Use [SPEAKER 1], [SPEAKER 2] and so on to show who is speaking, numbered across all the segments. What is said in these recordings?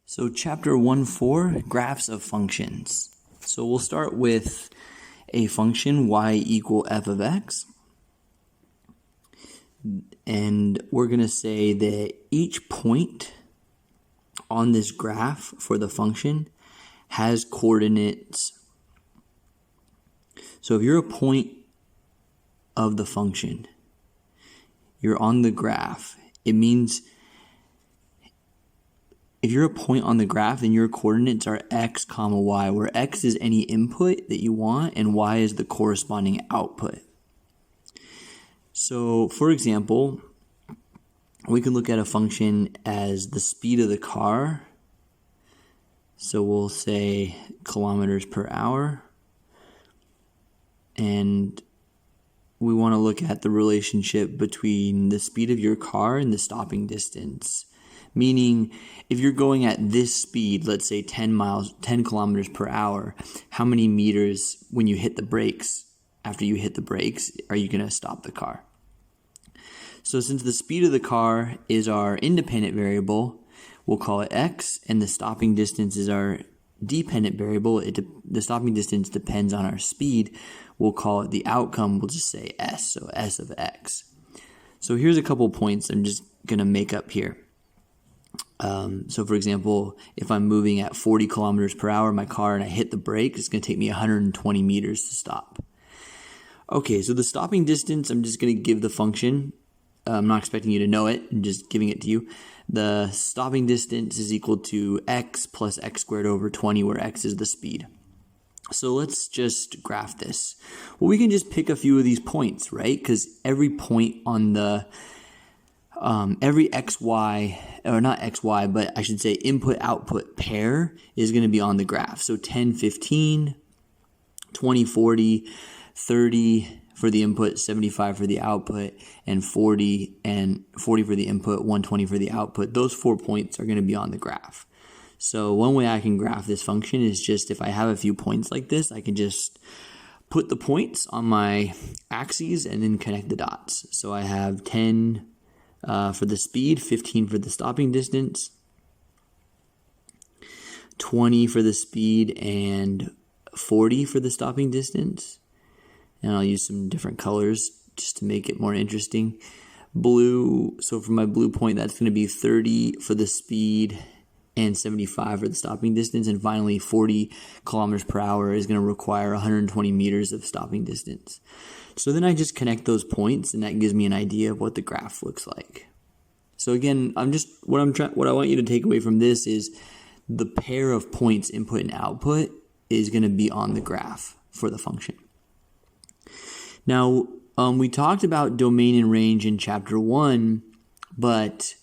[SPEAKER 1] So chapter 1.4, graphs of functions. So we'll start with a function y equal f of x. And we're going to say that each point on this graph for the function has coordinates. So if you're a point of the function, you're on the graph, it means if you're a point on the graph, then your coordinates are x comma y, where x is any input that you want and y is the corresponding output. So for example, we can look at a function as the speed of the car. So we'll say kilometers per hour. And we want to look at the relationship between the speed of your car and the stopping distance. Meaning, if you're going at this speed, let's say 10 kilometers per hour, how many meters when you hit the brakes, after you hit the brakes, are you going to stop the car? So since the speed of the car is our independent variable, we'll call it x, and the stopping distance is our dependent variable. The stopping distance depends on our speed. We'll call it the outcome. We'll just say s, so s of x. So here's a couple points I'm just going to make up here. So for example, if I'm moving at 40 kilometers per hour in my car and I hit the brake, it's going to take me 120 meters to stop. Okay, so the stopping distance, I'm just going to give the function. I'm not expecting you to know it. I'm just giving it to you. The stopping distance is equal to x plus x squared over 20, where x is the speed. So let's just graph this. Well, we can just pick a few of these points, right? Because every point on the every xy, or not xy, but I should say input-output pair is going to be on the graph. So 10, 15, 20, 40, 30 for the input, 75 for the output, and 40 for the input, 120 for the output. Those 4 points are going to be on the graph. So one way I can graph this function is just if I have a few points like this, I can just put the points on my axes and then connect the dots. So I have 10 for the speed, 15 for the stopping distance, 20 for the speed, and 40 for the stopping distance. And I'll use some different colors just to make it more interesting. Blue, so for my blue point, that's going to be 30 for the speed and 75 for the stopping distance. And finally, 40 kilometers per hour is going to require 120 meters of stopping distance. So then I just connect those points, and that gives me an idea of what the graph looks like. So again, what I want you to take away from this is the pair of points, input and output, is going to be on the graph for the function. Now, we talked about domain and range in chapter 1, but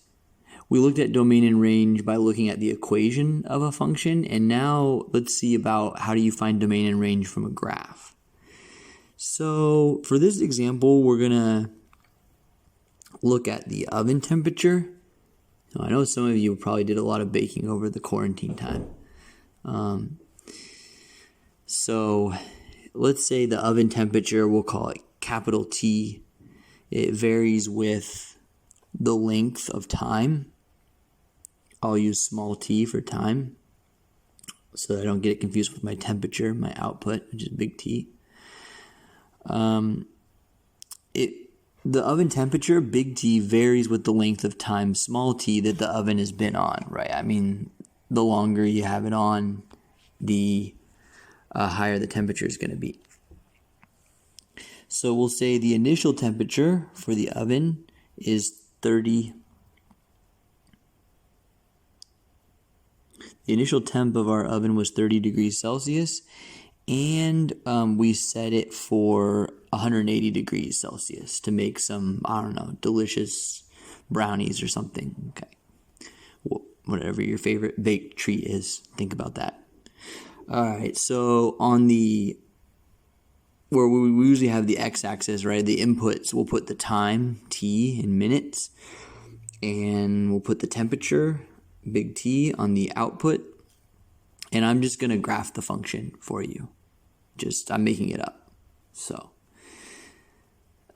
[SPEAKER 1] we looked at domain and range by looking at the equation of a function, and now let's see about how do you find domain and range from a graph. So for this example, we're going to look at the oven temperature. Now, I know some of you probably did a lot of baking over the quarantine time. So let's say the oven temperature, we'll call it capital T. It varies with the length of time. I'll use small t for time so that I don't get it confused with my temperature, my output, which is big T. The oven temperature, big T, varies with the length of time, small t, that the oven has been on, right? I mean, the longer you have it on, the higher the temperature is going to be. So we'll say the initial temperature for the oven is 30. The initial temp of our oven was 30 degrees Celsius, and we set it for 180 degrees Celsius to make some, I don't know, delicious brownies or something. Okay. Whatever your favorite baked treat is, think about that. All right, so on where we usually have the x-axis, right, the inputs, we'll put the time, t, in minutes, and we'll put the temperature, big T, on the output, and I'm just going to graph the function for you. I'm making it up. So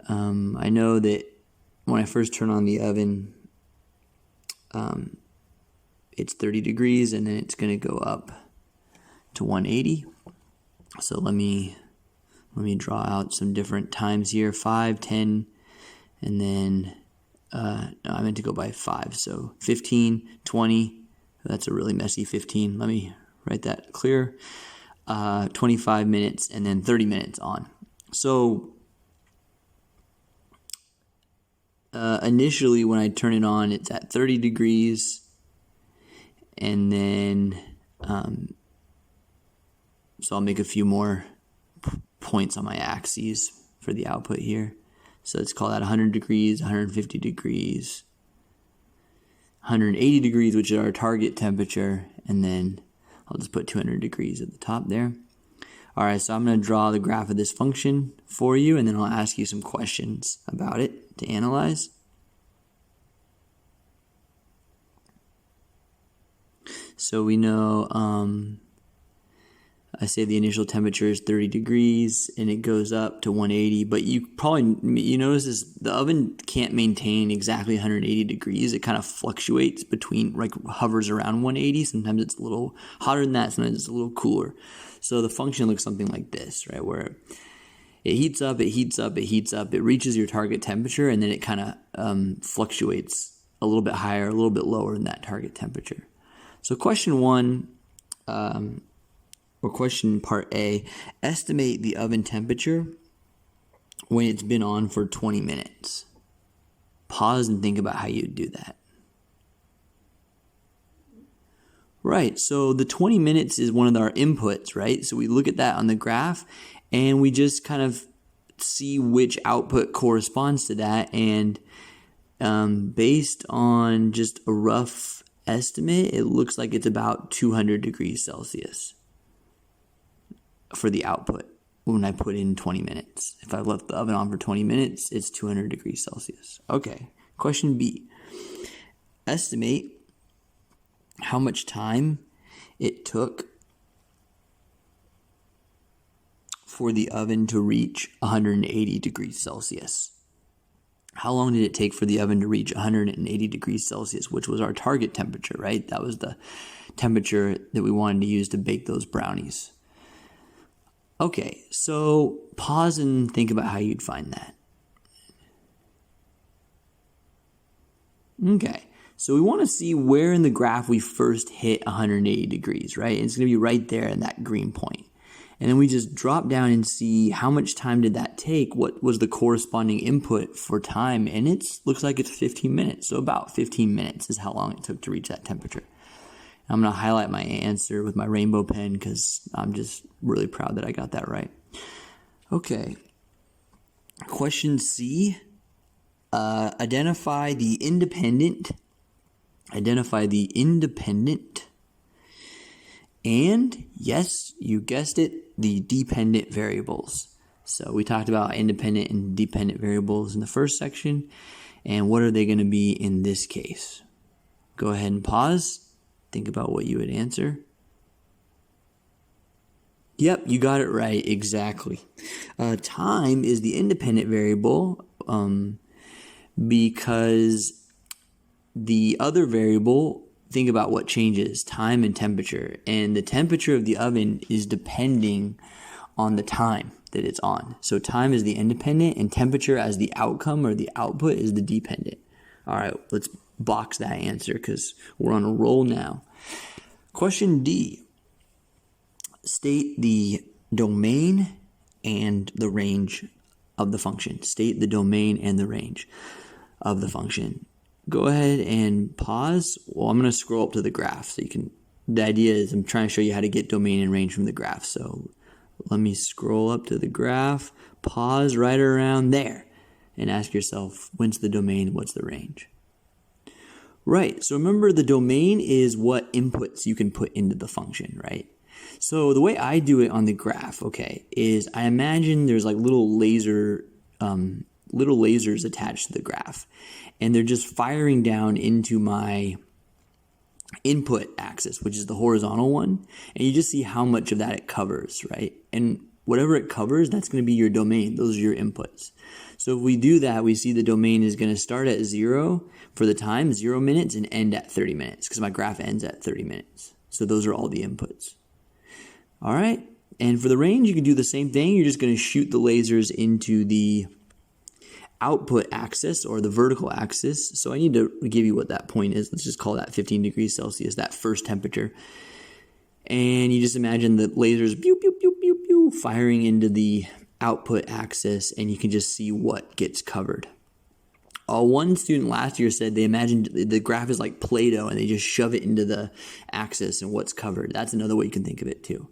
[SPEAKER 1] I know that when I first turn on the oven, it's 30 degrees, and then it's going to go up to 180. So let me draw out some different times here, 5, 10, and then no, I meant to go by 5, so 15, 20, that's a really messy 15, let me write that clear, 25 minutes, and then 30 minutes on. So initially when I turn it on, it's at 30 degrees, and then so I'll make a few more points on my axes for the output here. So let's call that 100 degrees, 150 degrees, 180 degrees, which is our target temperature, and then I'll just put 200 degrees at the top there. All right, so I'm going to draw the graph of this function for you, and then I'll ask you some questions about it to analyze. So we know I say the initial temperature is 30 degrees and it goes up to 180, but you notice is the oven can't maintain exactly 180 degrees. It kind of fluctuates between, like, hovers around 180. Sometimes it's a little hotter than that, sometimes it's a little cooler. So the function looks something like this, right, where it heats up, it heats up, it heats up, it reaches your target temperature, and then it kind of fluctuates a little bit higher, a little bit lower than that target temperature. So question 1, or question part A, estimate the oven temperature when it's been on for 20 minutes. Pause and think about how you'd do that. Right, so the 20 minutes is one of our inputs, right? So we look at that on the graph, and we just kind of see which output corresponds to that, and based on just a rough estimate, it looks like it's about 200 degrees Celsius for the output when I put in 20 minutes. If I left the oven on for 20 minutes, it's 200 degrees Celsius. Okay, question B. Estimate how much time it took for the oven to reach 180 degrees Celsius. How long did it take for the oven to reach 180 degrees Celsius, which was our target temperature, right? That was the temperature that we wanted to use to bake those brownies. Okay, so pause and think about how you'd find that. Okay, so we want to see where in the graph we first hit 180 degrees, right? And it's going to be right there in that green point. And then we just drop down and see how much time did that take, what was the corresponding input for time, and it looks like it's 15 minutes. So about 15 minutes is how long it took to reach that temperature. I'm going to highlight my answer with my rainbow pen because I'm just really proud that I got that right. Okay. Question C. Identify the independent. And, yes, you guessed it, the dependent variables. So we talked about independent and dependent variables in the first section. And what are they going to be in this case? Go ahead and pause. Think about what you would answer. Yep, you got it right, exactly. Time is the independent variable because the other variable, think about what changes, time and temperature. And the temperature of the oven is depending on the time that it's on. So time is the independent, and temperature as the outcome or the output is the dependent. All right, let's box that answer because we're on a roll now. Question D. State the domain and the range of the function. State the domain and the range of the function. Go ahead and pause. Well, I'm going to scroll up to the graph so you can, the idea is I'm trying to show you how to get domain and range from the graph. So let me scroll up to the graph, pause right around there, and ask yourself, when's the domain, what's the range? Right, so remember the domain is what inputs you can put into the function, right? So the way I do it on the graph, okay, is I imagine there's like little lasers attached to the graph, and they're just firing down into my input axis, which is the horizontal one, and you just see how much of that it covers, right? And whatever it covers, that's going to be your domain. Those are your inputs. So if we do that, we see the domain is going to start at 0 for the time, 0 minutes, and end at 30 minutes because my graph ends at 30 minutes. So those are all the inputs. All right. And for the range, you can do the same thing. You're just going to shoot the lasers into the output axis or the vertical axis. So I need to give you what that point is. Let's just call that 15 degrees Celsius, that first temperature. And you just imagine the lasers pew, pew, pew, pew, pew, firing into the output axis, and you can just see what gets covered. One student last year said they imagined the graph is like Play-Doh and they just shove it into the axis and what's covered. That's another way you can think of it too.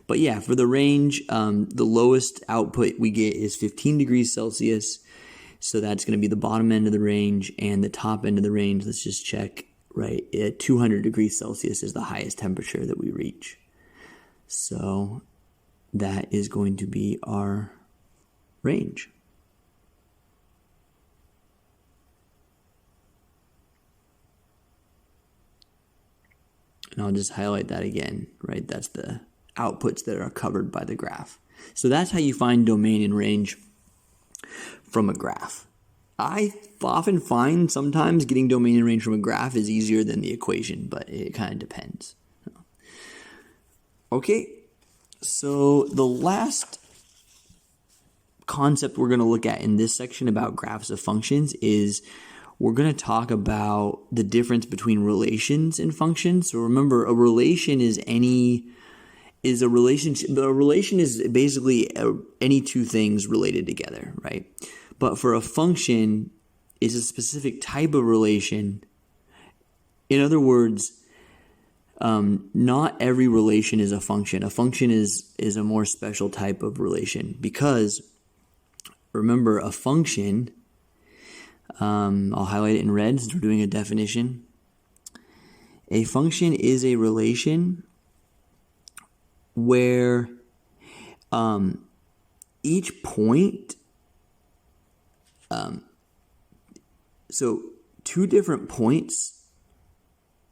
[SPEAKER 1] But yeah, for the range, the lowest output we get is 15 degrees Celsius. So that's going to be the bottom end of the range, and the top end of the range, let's just check, right? 200 degrees Celsius is the highest temperature that we reach. So that is going to be our range. And I'll just highlight that again, right? That's the outputs that are covered by the graph. So that's how you find domain and range from a graph. I often find sometimes getting domain and range from a graph is easier than the equation, but it kind of depends. Okay, so the last concept we're going to look at in this section about graphs of functions is we're going to talk about the difference between relations and functions. So remember, a relation is a relationship. A relation is basically any two things related together, right? But for a function, it's a specific type of relation. In other words, not every relation is a function. A function is a more special type of relation because, remember, a function, I'll highlight it in red since we're doing a definition. A function is a relation where each point, so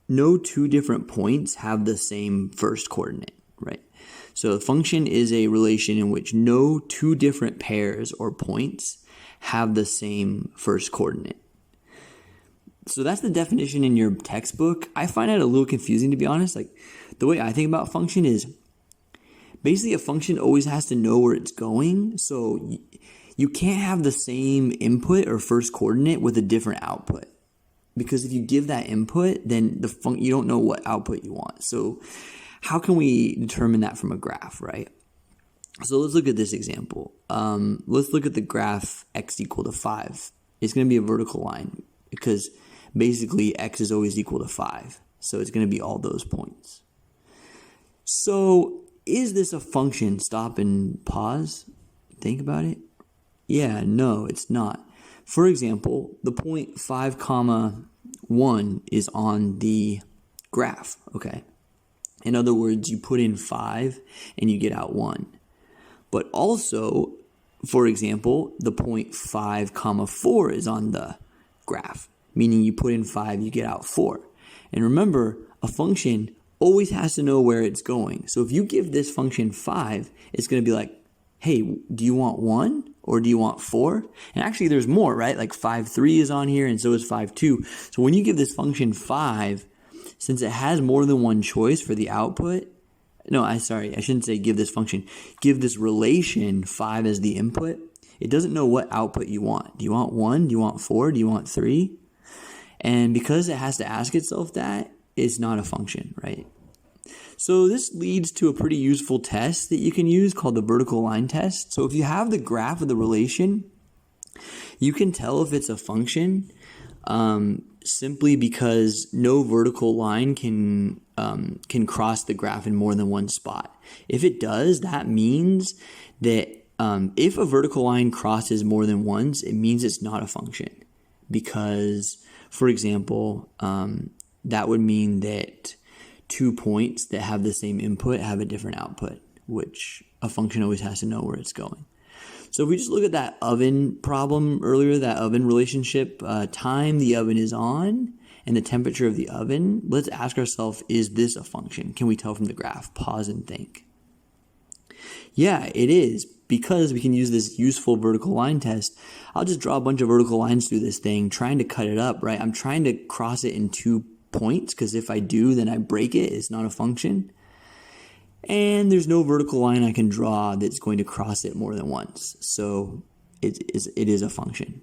[SPEAKER 1] no two different points have the same first coordinate, right? So a function is a relation in which no two different pairs or points have the same first coordinate. So that's the definition in your textbook. I find it a little confusing, to be honest. Like, the way I think about function is basically a function always has to know where it's going. So you can't have the same input or first coordinate with a different output. Because if you give that input, then you don't know what output you want. So how can we determine that from a graph, right? So let's look at this example. Let's look at the graph x equal to 5. It's going to be a vertical line because basically x is always equal to 5. So it's going to be all those points. So is this a function? Stop and pause. Think about it. Yeah, no, it's not. For example, the point 5, 1 is on the graph, okay? In other words, you put in 5 and you get out 1. But also, for example, the point 5, 4 is on the graph, meaning you put in 5, you get out 4. And remember, a function always has to know where it's going. So if you give this function 5, it's going to be like, hey, do you want 1 or do you want 4? And actually there's more, right? Like 5, 3 is on here and so is 5, 2. So when you give this function 5, since it has more than one choice for the output, I shouldn't say give this function. Give this relation 5 as the input. It doesn't know what output you want. Do you want 1? Do you want 4? Do you want 3? And because it has to ask itself that, it's not a function, right? So this leads to a pretty useful test that you can use called the vertical line test. So if you have the graph of the relation, you can tell if it's a function simply because no vertical line can cross the graph in more than one spot. If it does, that means that if a vertical line crosses more than once, it means it's not a function. Because, for example, that would mean that 2 points that have the same input have a different output, which a function always has to know where it's going. So if we just look at that oven problem earlier, that oven relationship, time the oven is on and the temperature of the oven, let's ask ourselves, is this a function? Can we tell from the graph? Pause and think. Yeah, it is. because we can use this useful vertical line test, I'll just draw a bunch of vertical lines through this thing, trying to cut it up, right? I'm trying to cross it in 2 points, because if I do, then I break it. It's not a function. And there's no vertical line I can draw that's going to cross it more than once. So it is a function.